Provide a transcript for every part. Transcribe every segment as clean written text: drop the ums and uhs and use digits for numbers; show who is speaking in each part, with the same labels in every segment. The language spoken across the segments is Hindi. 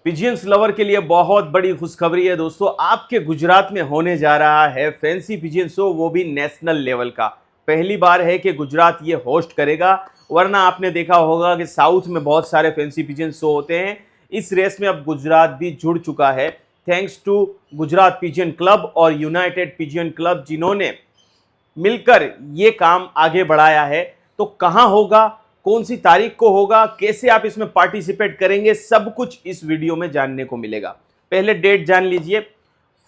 Speaker 1: पिजियंस लवर के लिए बहुत बड़ी खुशखबरी है दोस्तों। आपके गुजरात में होने जा रहा है फैंसी पिजियन शो, वो भी नेशनल लेवल का। पहली बार है कि गुजरात ये होस्ट करेगा, वरना आपने देखा होगा कि साउथ में बहुत सारे फैंसी पिजियन शो होते हैं। इस रेस में अब गुजरात भी जुड़ चुका है, thanks to Gujarat pigeon club और यूनाइटेड पिजियन क्लब, जिन्होंने मिलकर ये काम आगे बढ़ाया है। तो कहां होगा, कौन सी तारीख को होगा, कैसे आप इसमें पार्टिसिपेट करेंगे, सब कुछ इस वीडियो में जानने को मिलेगा। पहले डेट जान लीजिए,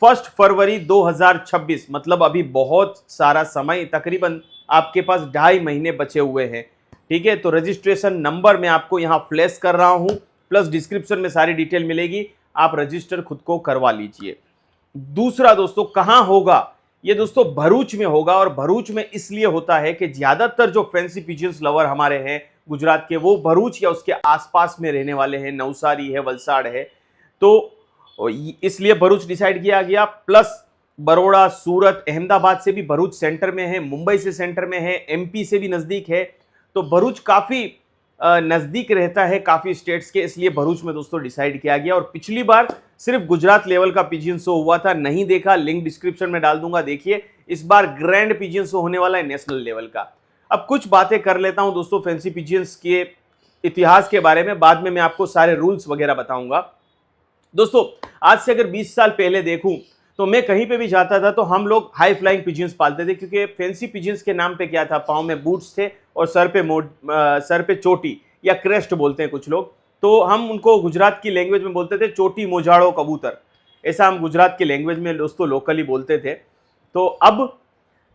Speaker 1: 1 फरवरी 2026, मतलब अभी बहुत सारा समय, तकरीबन आपके पास 2.5 महीने बचे हुए हैं। ठीक है, तो रजिस्ट्रेशन नंबर मैं आपको यहाँ फ्लैश कर रहा हूँ, प्लस डिस्क्रिप्शन में सारी डिटेल मिलेगी, आप रजिस्टर खुद को करवा लीजिए। दूसरा दोस्तों, कहां होगा, ये दोस्तों भरूच में होगा। और भरूच में इसलिए होता है कि ज्यादातर जो फैंसी पिजियंस लवर हमारे हैं गुजरात के, वो भरूच या उसके आसपास में रहने वाले हैं, नवसारी है, वलसाड़ है, तो इसलिए भरूच डिसाइड किया गया। प्लस बड़ौदा, सूरत, अहमदाबाद से भी भरूच सेंटर में है, मुंबई से सेंटर में है, एमपी से भी नजदीक है, तो भरूच काफी नजदीक रहता है काफी स्टेट्स के, इसलिए भरूच में दोस्तों डिसाइड किया गया। और पिछली बार सिर्फ गुजरात लेवल का पिजियन शो हुआ था, नहीं देखा लिंक डिस्क्रिप्शन में डाल दूंगा, देखिए। इस बार ग्रैंड पिजियन शो होने वाला है नेशनल लेवल का। अब कुछ बातें कर लेता हूं दोस्तों फैंसी पिजियंस के इतिहास के बारे में, बाद में मैं आपको सारे रूल्स वगैरह बताऊंगा। दोस्तों आज से अगर 20 साल पहले देखूं तो मैं कहीं पे भी जाता था तो हम लोग हाई फ्लाइंग पिजियंस पालते थे, क्योंकि फैंसी पिजियंस के नाम पे क्या था, पाँव में बूट्स थे और सर पे चोटी या क्रेस्ट बोलते हैं कुछ लोग, तो हम उनको गुजरात की लैंग्वेज में बोलते थे चोटी मोजाड़ो कबूतर, ऐसा हम गुजरात की लैंग्वेज में दोस्तों लोकली बोलते थे। तो अब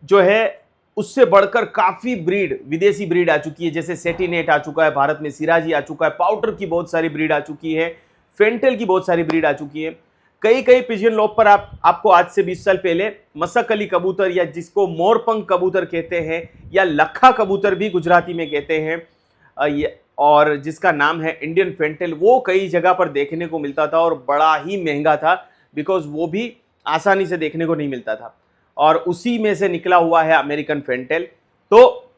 Speaker 1: जो है उससे बढ़कर काफी ब्रीड, विदेशी ब्रीड आ चुकी है, जैसे सेटिनेट आ चुका है भारत में, सिराजी आ चुका है, पाउडर की बहुत सारी ब्रीड आ चुकी है, फेंटेल की बहुत सारी ब्रीड आ चुकी है। कई पिजियन लॉब पर आपको आज से 20 साल पहले मसक अली कबूतर, या जिसको मोरपंख कबूतर कहते हैं, या लखा कबूतर भी गुजराती में कहते हैं, और जिसका नाम है इंडियन फेंटेल, वो कई जगह पर देखने को मिलता था और बड़ा ही महंगा था, बिकॉज वो भी आसानी से देखने को नहीं मिलता था। और उसी में से निकला हुआ है अमेरिकन फेंटेल। तो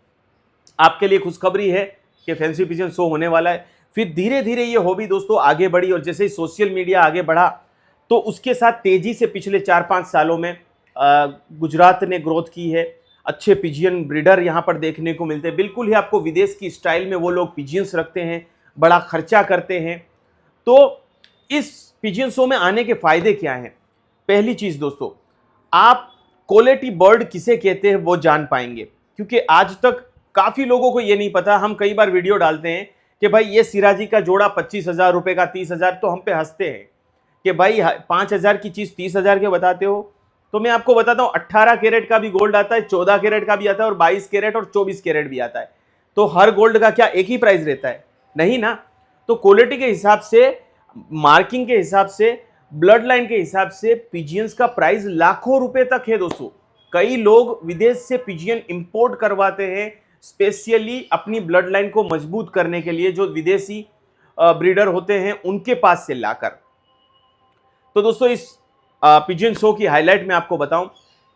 Speaker 1: आपके लिए खुशखबरी है कि फैंसी पिजियन शो होने वाला है। फिर धीरे धीरे ये हॉबी दोस्तों आगे बढ़ी, और जैसे ही सोशल मीडिया आगे बढ़ा तो उसके साथ तेजी से पिछले 4-5 सालों में गुजरात ने ग्रोथ की है। अच्छे पिजियन ब्रीडर यहाँ पर देखने को मिलते हैं, बिल्कुल ही आपको विदेश की स्टाइल में वो लोग पिजियंस रखते हैं, बड़ा खर्चा करते हैं। तो इस पिजियन शो में आने के फायदे क्या हैं? पहली चीज दोस्तों, आप क्वालिटी बर्ड किसे कहते हैं वो जान पाएंगे, क्योंकि आज तक काफी लोगों को ये नहीं पता। हम कई बार वीडियो डालते हैं कि भाई ये सिराजी का जोड़ा 25,000 रुपए का, 30,000, तो हम पे हंसते हैं कि भाई 5,000 की चीज 30,000 के बताते हो। तो मैं आपको बताता हूं, 18 कैरेट का भी गोल्ड आता है, 14 कैरेट का भी आता है, और 22 कैरेट और 24 कैरेट भी आता है। तो हर गोल्ड का क्या एक ही प्राइस रहता है? नहीं ना। तो क्वालिटी के हिसाब से, मार्किंग के हिसाब से, ब्लड लाइन के हिसाब से पिजियंस का प्राइस लाखों रुपए तक है दोस्तों। कई लोग विदेश से पिजियन इंपोर्ट करवाते हैं, स्पेशली अपनी ब्लड लाइन को मजबूत करने के लिए, जो विदेशी ब्रीडर होते हैं उनके पास से लाकर। तो दोस्तों इस पिजियन शो की हाईलाइट मैं आपको बताऊं,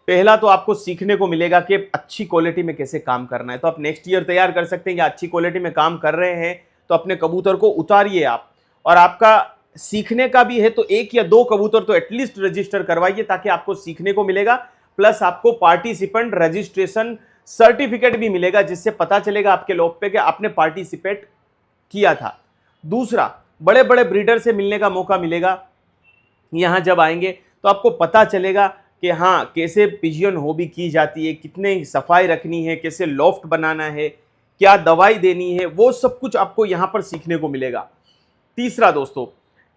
Speaker 1: पहला तो आपको सीखने को मिलेगा कि अच्छी क्वालिटी में कैसे काम करना है। तो आप नेक्स्ट ईयर तैयार कर सकते हैं कि अच्छी क्वालिटी में काम कर रहे हैं तो अपने कबूतर को उतारिए आप, और आपका सीखने का भी है तो 1 या 2 कबूतर तो एटलीस्ट रजिस्टर करवाइए, ताकि आपको सीखने को मिलेगा, प्लस आपको पार्टिसिपेंट रजिस्ट्रेशन सर्टिफिकेट भी मिलेगा, जिससे पता चलेगा आपके लॉब पे कि आपने पार्टिसिपेट किया था। दूसरा, बड़े बड़े ब्रीडर से मिलने का मौका मिलेगा। यहाँ जब आएंगे तो आपको पता चलेगा कि हाँ कैसे पिजियन हॉबी की जाती है, कितने सफाई रखनी है, कैसे लॉफ्ट बनाना है, क्या दवाई देनी है, वो सब कुछ आपको यहाँ पर सीखने को मिलेगा। तीसरा दोस्तों,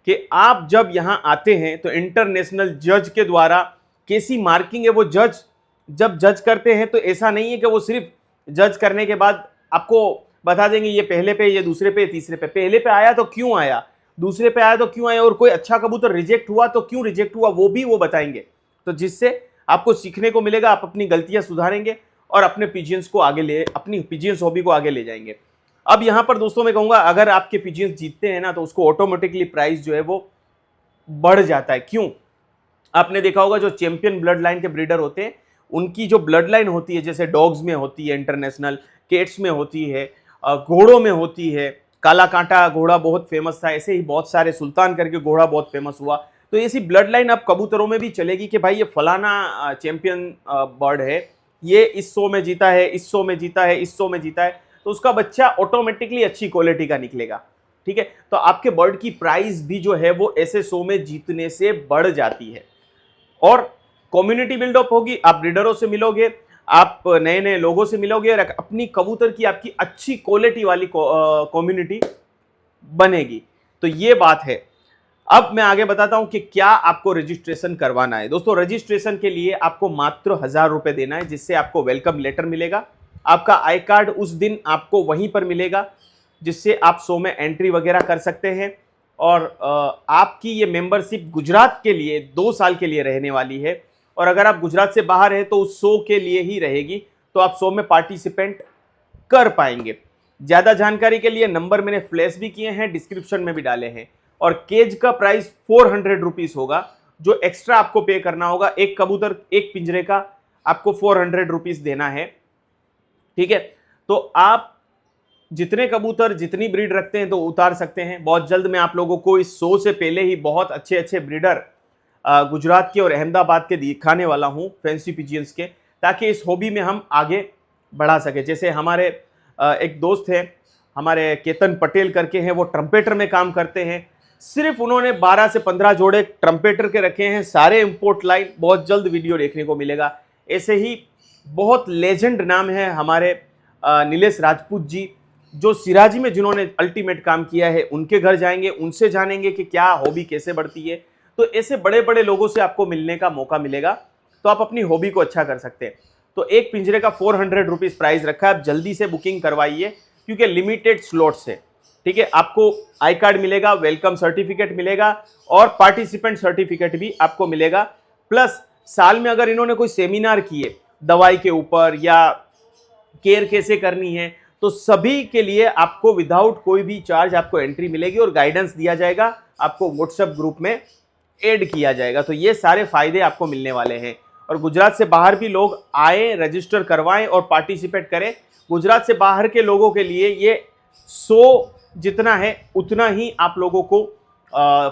Speaker 1: कि आप जब यहाँ आते हैं तो इंटरनेशनल जज के द्वारा कैसी मार्किंग है, वो जज जब जज करते हैं तो ऐसा नहीं है कि वो सिर्फ जज करने के बाद आपको बता देंगे ये पहले पे, ये दूसरे पे, तीसरे पे। पहले पे आया तो क्यों आया, दूसरे पे आया तो क्यों आया, और कोई अच्छा कबूतर रिजेक्ट हुआ तो क्यों रिजेक्ट हुआ, वो भी वो बताएंगे। तो जिससे आपको सीखने को मिलेगा, आप अपनी गलतियां सुधारेंगे और अपने पिजियंस को अपनी पिजियंस हॉबी को आगे ले जाएंगे। अब यहाँ पर दोस्तों मैं कहूँगा, अगर आपके पिजियंस जीतते हैं ना तो उसको ऑटोमेटिकली प्राइस जो है वो बढ़ जाता है। क्यों? आपने देखा होगा जो चैंपियन ब्लड लाइन के ब्रीडर होते हैं, उनकी जो ब्लड लाइन होती है, जैसे डॉग्स में होती है इंटरनेशनल, कैट्स में होती है, घोड़ों में होती है, काला कांटा घोड़ा बहुत फेमस था, ऐसे ही बहुत सारे, सुल्तान करके घोड़ा बहुत फेमस हुआ। तो ऐसी ब्लड लाइन अब कबूतरों में भी चलेगी कि भाई ये फलाना चैंपियन बर्ड है, ये इस शो में जीता है, इस शो में जीता है, इस शो में जीता है, तो उसका बच्चा ऑटोमेटिकली अच्छी क्वालिटी का निकलेगा। ठीक है, तो आपके बर्ड की प्राइस भी जो है वो ऐसे शो में जीतने से बढ़ जाती है और कम्युनिटी बिल्डअप होगी। आप ब्रीडरों से मिलोगे, आप नए नए लोगों से मिलोगे और अपनी कबूतर की आपकी अच्छी क्वालिटी वाली कम्युनिटी बनेगी। तो ये बात है। अब मैं आगे बताता हूं कि क्या आपको रजिस्ट्रेशन करवाना है। दोस्तों, रजिस्ट्रेशन के लिए आपको मात्र 1000 रुपए देना है, जिससे आपको वेलकम लेटर मिलेगा। आपका आई कार्ड उस दिन आपको वहीं पर मिलेगा, जिससे आप शो में एंट्री वगैरह कर सकते हैं। और आपकी ये मेंबरशिप गुजरात के लिए 2 साल के लिए रहने वाली है। और अगर आप गुजरात से बाहर हैं तो उस शो के लिए ही रहेगी, तो आप शो में पार्टिसिपेंट कर पाएंगे। ज़्यादा जानकारी के लिए नंबर मैंने फ्लैश भी किए हैं, डिस्क्रिप्शन में भी डाले हैं। और केज का प्राइस 400 रुपीज़ होगा, जो एक्स्ट्रा आपको पे करना होगा। एक कबूतर एक पिंजरे का आपको 400 रुपीज़ देना है। ठीक है, तो आप जितने कबूतर जितनी ब्रीड रखते हैं तो उतार सकते हैं। बहुत जल्द मैं आप लोगों को इस शो से पहले ही बहुत अच्छे अच्छे ब्रीडर गुजरात के और अहमदाबाद के दिखाने वाला हूं, फैंसी पिजियंस के, ताकि इस हॉबी में हम आगे बढ़ा सके। जैसे हमारे एक दोस्त हैं, हमारे केतन पटेल करके हैं, वो ट्रम्पेटर में काम करते हैं। सिर्फ उन्होंने 12 से 15 जोड़े ट्रम्पेटर के रखे हैं, सारे इंपोर्ट लाइन। बहुत जल्द वीडियो देखने को मिलेगा। ऐसे ही बहुत लेजेंड नाम है हमारे नीलेश राजपूत जी, जो सिराजी में जिन्होंने अल्टीमेट काम किया है, उनके घर जाएंगे, उनसे जानेंगे कि क्या हॉबी कैसे बढ़ती है। तो ऐसे बड़े बड़े लोगों से आपको मिलने का मौका मिलेगा, तो आप अपनी हॉबी को अच्छा कर सकते हैं। तो एक पिंजरे का 400 रुपीज़ प्राइस रखा है। आप जल्दी से बुकिंग करवाइए, क्योंकि लिमिटेड स्लॉट्स है। ठीक है, आपको आई कार्ड मिलेगा, वेलकम सर्टिफिकेट मिलेगा और पार्टिसिपेंट सर्टिफिकेट भी आपको मिलेगा। प्लस साल में अगर इन्होंने कोई सेमिनार किए दवाई के ऊपर या केयर कैसे करनी है, तो सभी के लिए आपको विदाउट कोई भी चार्ज आपको एंट्री मिलेगी और गाइडेंस दिया जाएगा, आपको व्हाट्सएप ग्रुप में ऐड किया जाएगा। तो ये सारे फायदे आपको मिलने वाले हैं। और गुजरात से बाहर भी लोग आए, रजिस्टर करवाएं और पार्टिसिपेट करें। गुजरात से बाहर के लोगों के लिए ये 100 जितना है उतना ही आप लोगों को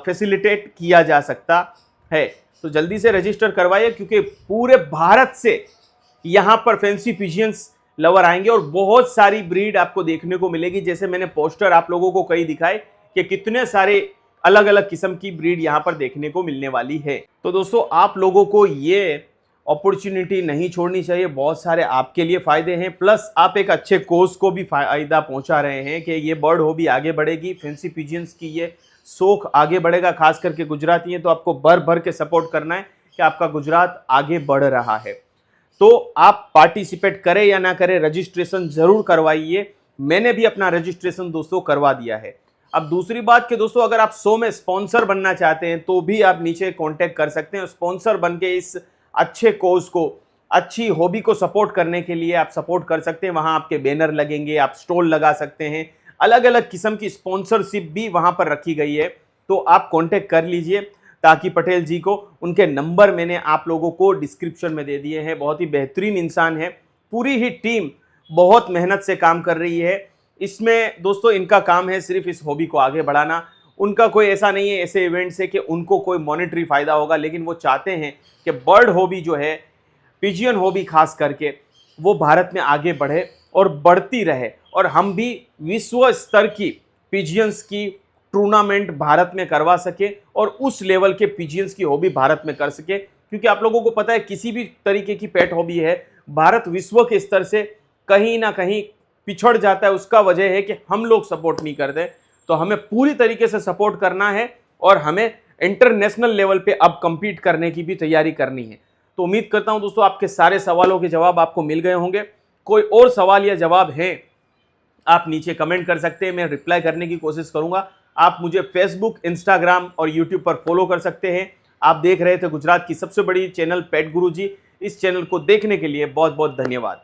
Speaker 1: फैसिलिटेट किया जा सकता है। तो जल्दी से रजिस्टर करवाइए, क्योंकि पूरे भारत से यहाँ पर फैंसी पिजियंस लवर आएंगे और बहुत सारी ब्रीड आपको देखने को मिलेगी। जैसे मैंने पोस्टर आप लोगों को कई दिखाए कि कितने सारे अलग अलग किस्म की ब्रीड यहाँ पर देखने को मिलने वाली है। तो दोस्तों, आप लोगों को ये अपॉर्चुनिटी नहीं छोड़नी चाहिए। बहुत सारे आपके लिए फायदे हैं, प्लस आप एक अच्छे कोर्स को भी फायदा पहुंचा रहे हैं कि ये बर्ड हॉबी आगे बढ़ेगी, फैंसी पिजियंस की ये शौक आगे बढ़ेगा। खास करके गुजराती हैं तो आपको भर भर के सपोर्ट करना है कि आपका गुजरात आगे बढ़ रहा है। तो आप पार्टिसिपेट करें या ना करें, रजिस्ट्रेशन जरूर करवाइए। मैंने भी अपना रजिस्ट्रेशन दोस्तों करवा दिया है। अब दूसरी बात कि दोस्तों, अगर आप शो में स्पॉन्सर बनना चाहते हैं तो भी आप नीचे कांटेक्ट कर सकते हैं। स्पॉन्सर बन के इस अच्छे कोर्स को, अच्छी हॉबी को सपोर्ट करने के लिए आप सपोर्ट कर सकते हैं। वहां आपके बैनर लगेंगे, आप स्टॉल लगा सकते हैं, अलग अलग किस्म की स्पॉन्सरशिप भी वहां पर रखी गई है। तो आप कांटेक्ट कर लीजिए ताकि पटेल जी को, उनके नंबर मैंने आप लोगों को डिस्क्रिप्शन में दे दिए हैं। बहुत ही बेहतरीन इंसान है, पूरी ही टीम बहुत मेहनत से काम कर रही है इसमें। दोस्तों, इनका काम है सिर्फ इस हॉबी को आगे बढ़ाना। उनका कोई ऐसा नहीं है ऐसे इवेंट से कि उनको कोई मॉनेटरी फायदा होगा, लेकिन वो चाहते हैं कि बर्ड हॉबी जो है, पिजियन हॉबी खास करके, वो भारत में आगे बढ़े और बढ़ती रहे। और हम भी विश्व स्तर की पिजियंस की टूर्नामेंट भारत में करवा सके और उस लेवल के पिजियंस की हॉबी भारत में कर सके। क्योंकि आप लोगों को पता है, किसी भी तरीके की पेट हॉबी है, भारत विश्व के स्तर से कहीं ना कहीं पिछड़ जाता है। उसका वजह है कि हम लोग सपोर्ट नहीं करते। तो हमें पूरी तरीके से सपोर्ट करना है और हमें इंटरनेशनल लेवल पे अब compete करने की भी तैयारी करनी है। तो उम्मीद करता हूं दोस्तों, आपके सारे सवालों के जवाब आपको मिल गए होंगे। कोई और सवाल या जवाब है, आप नीचे कमेंट कर सकते हैं, मैं रिप्लाई करने की कोशिश करूंगा। आप मुझे फेसबुक, इंस्टाग्राम और यूट्यूब पर फॉलो कर सकते हैं। आप देख रहे थे गुजरात की सबसे बड़ी चैनल पेट गुरुजी। इस चैनल को देखने के लिए बहुत बहुत धन्यवाद।